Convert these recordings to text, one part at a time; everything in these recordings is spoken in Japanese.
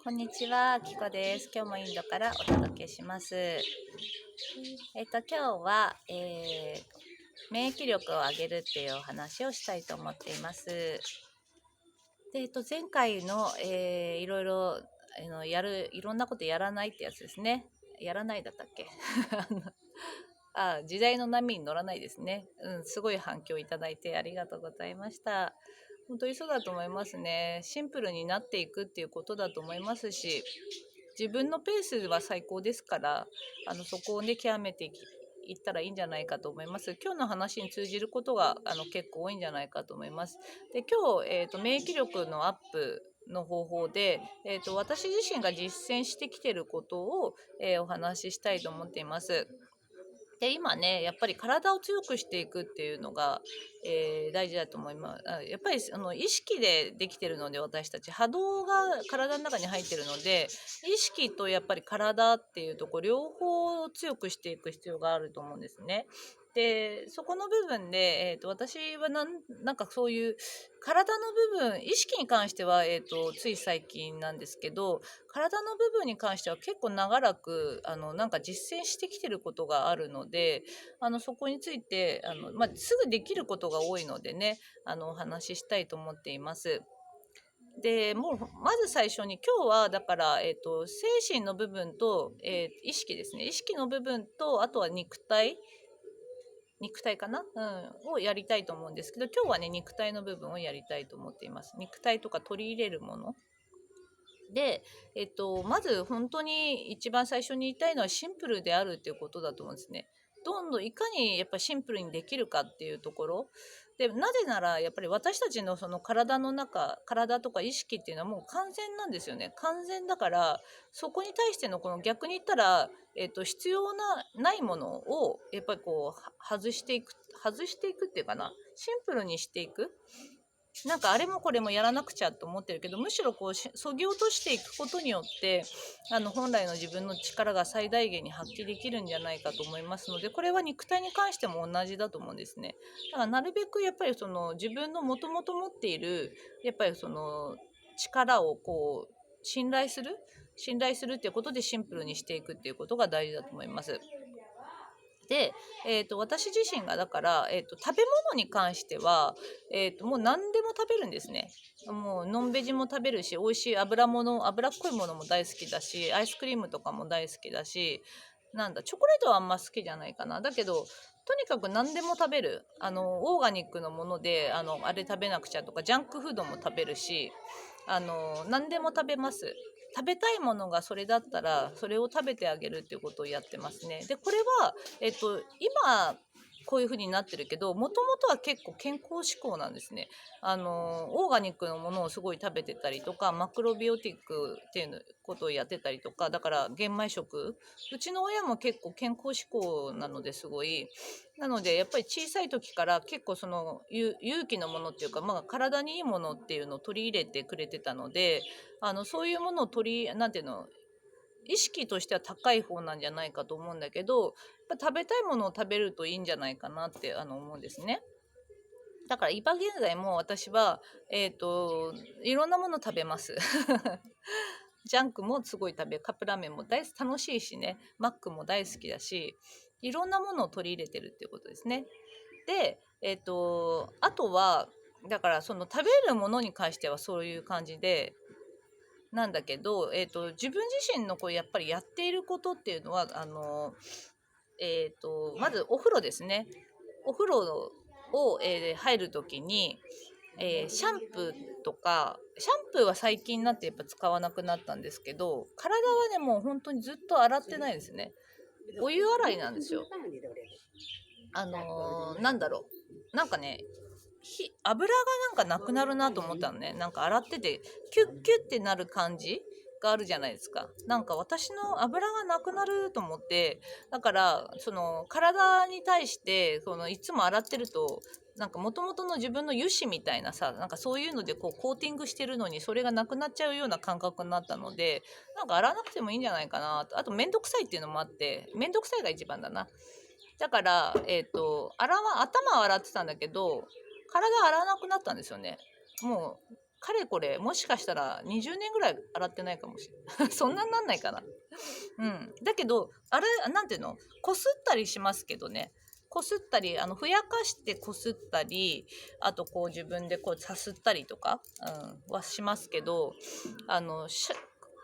こんにちは、きこです。今日もインドからお届けします。今日は、免疫力を上げるっていうお話をしたいと思っています。で、前回の、いろいろいろんなことやらないってやつですね。やらないだったっけ時代の波に乗らないですね。すごい反響いただいてありがとうございました。本当にそうだと思いますね。シンプルになっていくっていうことだと思いますし、自分のペースは最高ですから、そこをね、極めていったらいいんじゃないかと思います。今日の話に通じることが結構多いんじゃないかと思います。で、今日、免疫力のアップの方法で、私自身が実践してきていることを、お話ししたいと思っています。で、今ね、やっぱり体を強くしていくっていうのが、大事だと思います。やっぱり意識でできてるので、私たち波動が体の中に入ってるので、意識とやっぱり体っていうとこ両方強くしていく必要があると思うんですね。で、そこの部分で、私はなんかそういう体の部分、意識に関しては、つい最近なんですけど、体の部分に関しては結構長らくなんか実践してきてることがあるので、そこについてすぐできることが多いのでね、お話ししたいと思っています。でもうまず最初に今日はだから、精神の部分と、意識ですね。意識の部分とあとは肉体かな、をやりたいと思うんですけど、今日はね肉体の部分をやりたいと思っています。肉体とか取り入れるもので、まず本当に一番最初に言いたいのはシンプルであるっていうことだと思うんですね。どんどんいかにやっぱシンプルにできるかっていうところで、なぜならやっぱり私たちのその体の中、体とか意識っていうのはもう完全なんですよね。完全だから、そこに対してのこの逆に言ったら、必要ないものをやっぱりこう外していくっていうかな、シンプルにしていく。なんかあれもこれもやらなくちゃと思ってるけど、むしろこうそぎ落としていくことによって本来の自分の力が最大限に発揮できるんじゃないかと思いますので、これは肉体に関しても同じだと思うんですね。だからなるべくやっぱりその自分のもともと持っているやっぱりその力をこう信頼するっていうことでシンプルにしていくっていうことが大事だと思います。で、私自身がだから、食べ物に関しては、もう何でも食べるんですね。もうのんべじも食べるし、美味しい脂っこいものも大好きだし、アイスクリームとかも大好きだし、チョコレートはあんま好きじゃないかな。だけど、とにかく何でも食べる。オーガニックのもので、あれ食べなくちゃとか、ジャンクフードも食べるし、何でも食べます。食べたいものがそれだったら、それを食べてあげるっていうことをやってますね。で、これは、今、こういう風になってるけど、もともとは結構健康志向なんですね。オーガニックのものをすごい食べてたりとか、マクロビオティックっていうことをやってたりとか、だから玄米食。うちの親も結構健康志向なのですごい。なので、やっぱり小さい時から結構その有機のものっていうか、体にいいものっていうのを取り入れてくれてたので、そういうものをなんていうの、意識としては高い方なんじゃないかと思うんだけど、やっぱ食べたいものを食べるといいんじゃないかなって思うんですね。だから今現在も私は、いろんなもの食べます。ジャンクもすごいカップラーメンも楽しいしね、マックも大好きだし、いろんなものを取り入れてるっていうことですね。で、あとは、だからその食べるものに関してはそういう感じで、なんだけど、自分自身のこうやっぱりやっていることっていうのは、まずお風呂ですね。お風呂を、入るときに、シャンプーとか、シャンプーは最近になってやっぱ使わなくなったんですけど、体はね、もう本当にずっと洗ってないですね。お湯洗いなんですよ。なんだろなんかね、油がなんかなくなるなと思ったのね。なんか洗ってて、キュッキュッってなる感じがあるじゃないですか。なんか私の油がなくなると思って、だから、その体に対して、いつも洗ってると、なんか元々の自分の油脂みたいなさ、なんかそういうのでこうコーティングしてるのにそれがなくなっちゃうような感覚になったので、なんか洗わなくてもいいんじゃないかなと。あとめんどくさいっていうのもあって、めんどくさいが一番だな。だから、頭は洗ってたんだけど、体洗わなくなったんですよね。もう、かれこれもしかしたら20年ぐらい洗ってないかもしれない。そんなになんないかな。だけどなんていうの、こすったりしますけどね。こすったりふやかしてこすったり、あとこう自分でこうさすったりとか、はしますけど、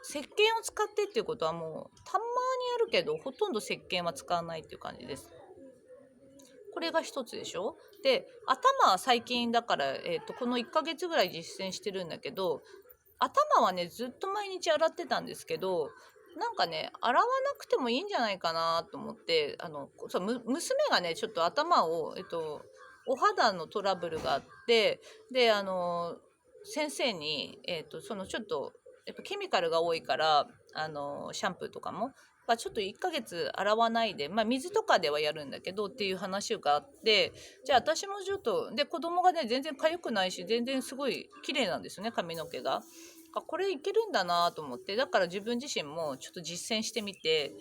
石鹸を使ってっていうことはもうたまにあるけど、ほとんど石鹸は使わないっていう感じです。これが一つでしょ。で、頭は最近だから、この1ヶ月ぐらい実践してるんだけど、頭はねずっと毎日洗ってたんですけど、なんかね洗わなくてもいいんじゃないかなと思って、娘がねちょっと頭を、お肌のトラブルがあって、で先生に、そのちょっとやっぱケミカルが多いから、シャンプーとかも、ちょっと1ヶ月洗わないで、水とかではやるんだけどっていう話があって、じゃあ私もちょっとで、子供がね全然痒くないし、全然すごい綺麗なんですよね、髪の毛が。これいけるんだなと思って、だから自分自身もちょっと実践してみて、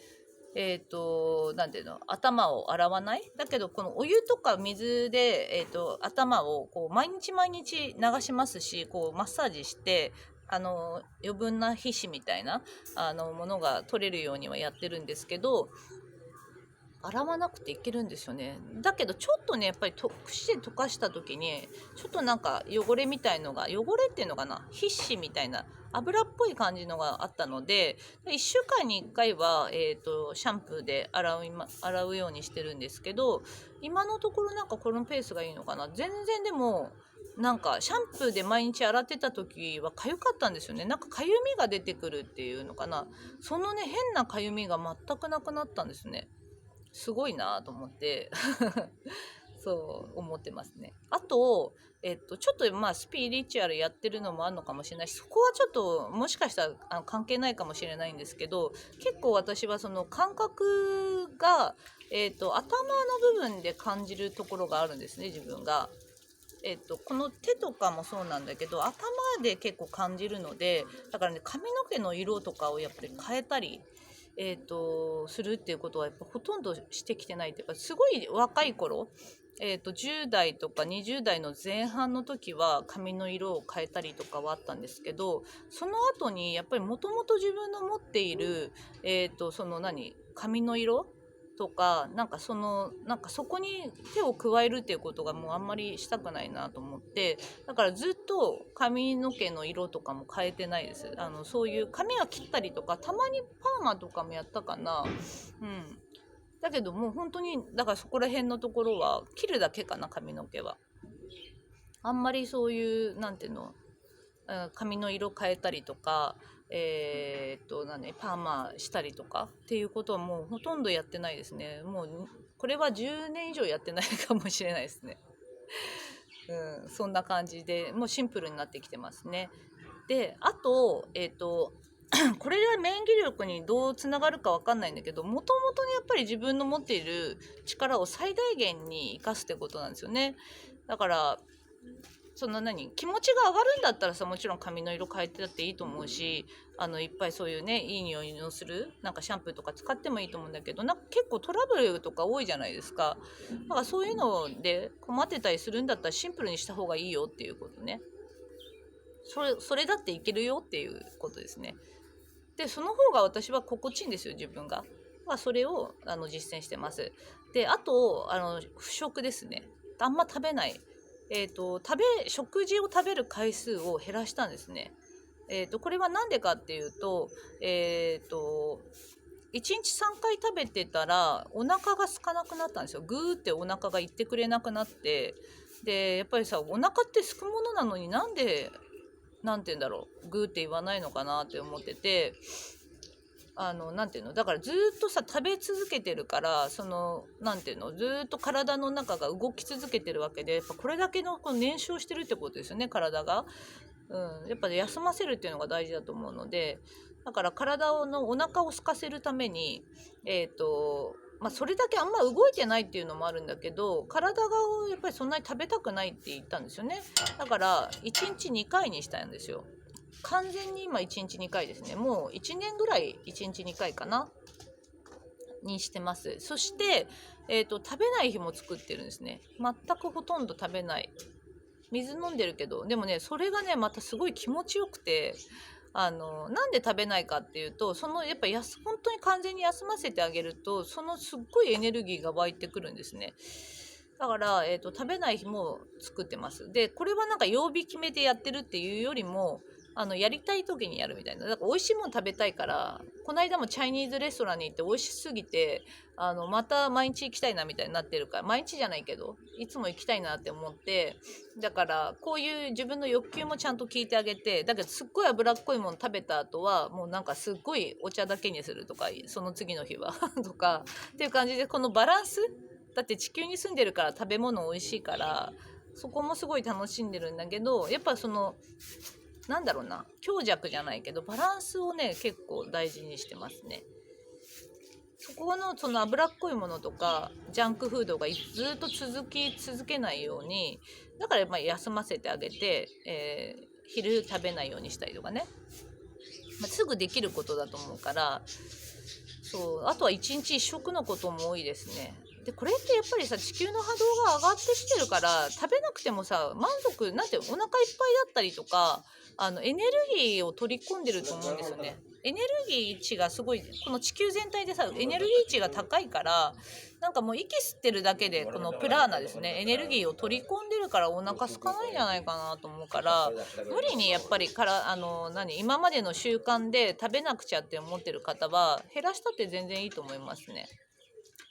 なんていうの、頭を洗わない。だけどこのお湯とか水で、頭をこう毎日毎日流しますし、こうマッサージして、余分な皮脂みたいなものが取れるようにはやってるんですけど、洗わなくていけるんですよね。だけどちょっとねやっぱり櫛で溶かした時にちょっとなんか汚れみたいのが、汚れっていうのかな、皮脂みたいな油っぽい感じのがあったので、1週間に1回は、シャンプーで洗うようにしてるんですけど、今のところなんかこのペースがいいのかな。全然でもなんかシャンプーで毎日洗ってた時は痒かったんですよね。なんか痒みが出てくるっていうのかな。そのね変な痒みが全くなくなったんですね。すごいなと思ってそう思ってますね。あと、ちょっとスピリチュアルやってるのもあるのかもしれないし、そこはちょっともしかしたら関係ないかもしれないんですけど、結構私はその感覚が、頭の部分で感じるところがあるんですね、自分が。この手とかもそうなんだけど、頭で結構感じるので、だからね髪の毛の色とかをやっぱり変えたり、するっていうことはやっぱほとんどしてきてないっていうか、すごい若い頃、10代とか20代の前半の時は髪の色を変えたりとかはあったんですけど、その後にやっぱりもともと自分の持っている、その髪の色とか、なんかそこに手を加えるっていうことがもうあんまりしたくないなと思って、だからずっと髪の毛の色とかも変えてないです。そういう髪は切ったりとか、たまにパーマとかもやったかな。だけどもう本当にだからそこら辺のところは切るだけかな、髪の毛は。あんまりそういうなんていうの、髪の色変えたりとか、パーマしたりとかっていうことはもうほとんどやってないですね。もうこれは10年以上やってないかもしれないですね。そんな感じでもうシンプルになってきてますね。で、あとこれが免疫力にどうつながるかわかんないんだけど、もともとやっぱり自分の持っている力を最大限に生かすってことなんですよね。だから気持ちが上がるんだったらさ、もちろん髪の色変えてだっていいと思うし、いっぱいそういうねいい匂いのするなんかシャンプーとか使ってもいいと思うんだけど、なんか結構トラブルとか多いじゃないですか。だからそういうので困ってたりするんだったらシンプルにした方がいいよっていうことね。それだっていけるよっていうことですね。でその方が私は心地いいんですよ、自分が。それを実践してます。で、あと不食ですね。あんま食べない。食事を食べる回数を減らしたんですね。これは何でかっていうと、1日3回食べてたらお腹が空かなくなったんですよ。グーってお腹が言ってくれなくなって、でやっぱりさ、お腹って空くものなのになんでなんて言うんだろう、グーって言わないのかなって思ってて、なんていうの、だからずっとさ食べ続けてるから、なんていうの、ずっと体の中が動き続けてるわけで、やっぱこれだけの燃焼してるってことですよね、体が。やっぱり休ませるっていうのが大事だと思うので、だから体のお腹を空かせるために、それだけあんま動いてないっていうのもあるんだけど、体がやっぱりそんなに食べたくないって言ったんですよね。だから1日2回にしたんですよ。完全に今1日2回ですね。もう1年ぐらい1日2回かなにしてます。そして、食べない日も作ってるんですね。全くほとんど食べない。水飲んでるけど、でもね、それがね、またすごい気持ちよくて、なんで食べないかっていうと、やっぱ本当に完全に休ませてあげると、すっごいエネルギーが湧いてくるんですね。だから、食べない日も作ってます。で、これはなんか曜日決めてやってるっていうよりも、やりたい時にやるみたいな。だから美味しいもの食べたいから、この間もチャイニーズレストランに行って美味しすぎて、また毎日行きたいなみたいになってるから、毎日じゃないけど、いつも行きたいなって思って、だからこういう自分の欲求もちゃんと聞いてあげて、だけどすっごい脂っこいもの食べた後は、もうなんかすっごいお茶だけにするとか、その次の日はとか、っていう感じで、このバランス、だって地球に住んでるから食べ物美味しいから、そこもすごい楽しんでるんだけど、やっぱなんだろうな、強弱じゃないけど、バランスをね、結構大事にしてますね。そこのその脂っこいものとかジャンクフードがずっと続けないように、だから休ませてあげて、昼食べないようにしたりとかね、すぐできることだと思うから、そう、あとは一日一食のことも多いですね。でこれってやっぱりさ、地球の波動が上がってきてるから、食べなくてもさ満足なんて、お腹いっぱいだったりとか、エネルギーを取り込んでると思うんですよね。エネルギー値がすごい、この地球全体でさ、エネルギー値が高いから、なんかもう息吸ってるだけで、このプラーナですね、エネルギーを取り込んでるから、お腹空かないんじゃないかなと思うから、無理にやっぱり今までの習慣で食べなくちゃって思ってる方は減らしたって全然いいと思いますね。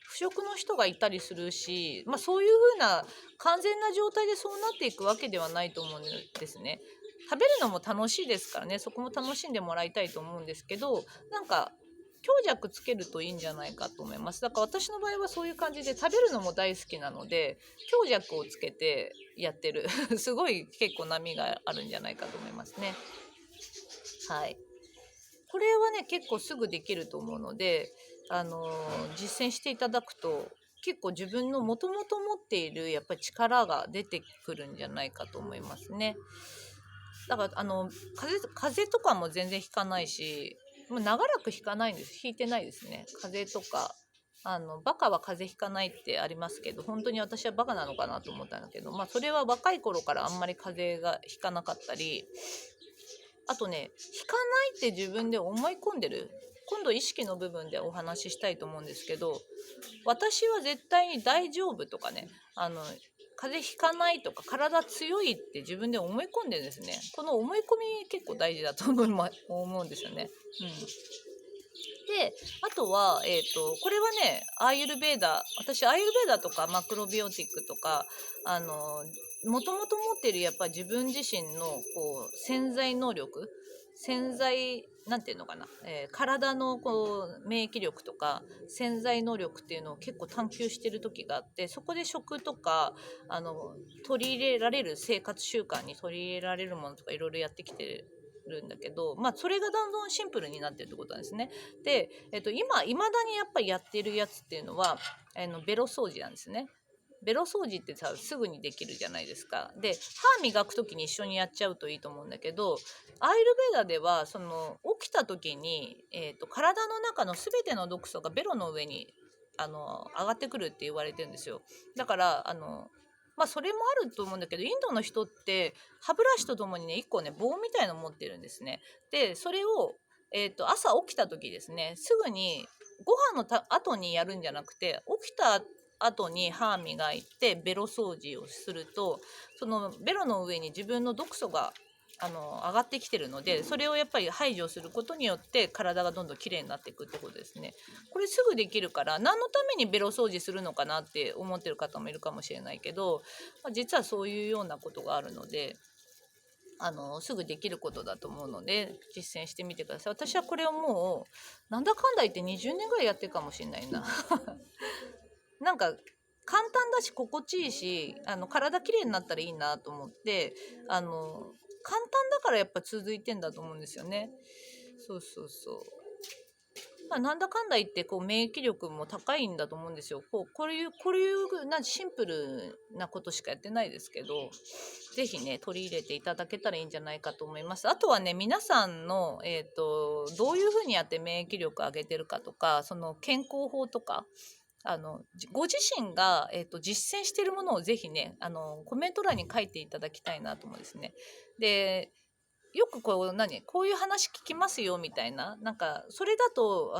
不食の人がいたりするし、そういう風な完全な状態でそうなっていくわけではないと思うんですね。食べるのも楽しいですからね、そこも楽しんでもらいたいと思うんですけど、なんか強弱つけるといいんじゃないかと思います。だから私の場合はそういう感じで、食べるのも大好きなので強弱をつけてやってるすごい結構波があるんじゃないかと思いますね。はい、これはね結構すぐできると思うので、実践していただくと、結構自分のもともと持っているやっぱり力が出てくるんじゃないかと思いますね。だから風邪とかも全然ひかないし、もう長らくひかないんです。ひいてないですね、風邪とか。バカは風邪ひかないってありますけど、本当に私はバカなのかなと思ったんだけど、それは若い頃からあんまり風邪がひかなかったり、あとね、引かないって自分で思い込んでる。今度意識の部分でお話ししたいと思うんですけど、私は絶対に大丈夫とかね、風邪ひかないとか体強いって自分で思い込んでるんですね。この思い込み結構大事だと思うんですよね。で、あとは、これはね、アーユルベーダ、私アーユルベーダとかマクロビオティックとか、もともと持っているやっぱり自分自身の潜在能力、なんていうのかな、体の免疫力とか潜在能力っていうのを結構探求してる時があって、そこで食とか取り入れられる生活習慣に取り入れられるものとかいろいろやってきてるんだけど、それがどんどんシンプルになってるってことなんですね。で、いまだにやっぱりやってるやつっていうのはベロ掃除なんですね。ベロ掃除ってさ、すぐにできるじゃないですか。で、歯磨く時に一緒にやっちゃうといいと思うんだけど、アイルベーダでは起きた時に、体の中の全ての毒素がベロの上に上がってくるって言われてるんですよ。だからそれもあると思うんだけど、インドの人って歯ブラシとともにね、1個ね棒みたいの持ってるんですね。でそれを、朝起きた時ですね、すぐにご飯の後にやるんじゃなくて、起きた後に歯磨いてベロ掃除をすると、そのベロの上に自分の毒素が上がってきてるので、それをやっぱり排除することによって体がどんどんきれいになっていくってことですね。これすぐできるから、何のためにベロ掃除するのかなって思ってる方もいるかもしれないけど、実はそういうようなことがあるので、すぐできることだと思うので実践してみてください。私はこれをもうなんだかんだ言って20年ぐらいやってるかもしれないななんか簡単だし心地いいし、体きれいになったらいいなと思って、簡単だからやっぱ続いてんだと思うんですよね。そうそうそう。なんだかんだ言って免疫力も高いんだと思うんですよ。こういうシンプルなことしかやってないですけど、ぜひね取り入れていただけたらいいんじゃないかと思います。あとはね、皆さんの、どういうふうにやって免疫力上げてるかとか、その健康法とかご自身が、実践しているものをぜひね、コメント欄に書いていただきたいなと思うんですね。で、よくこういう話聞きますよみたいな、なんか、それだと、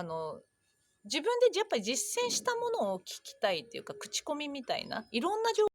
自分でやっぱり実践したものを聞きたいっていうか、口コミみたいな、いろんな情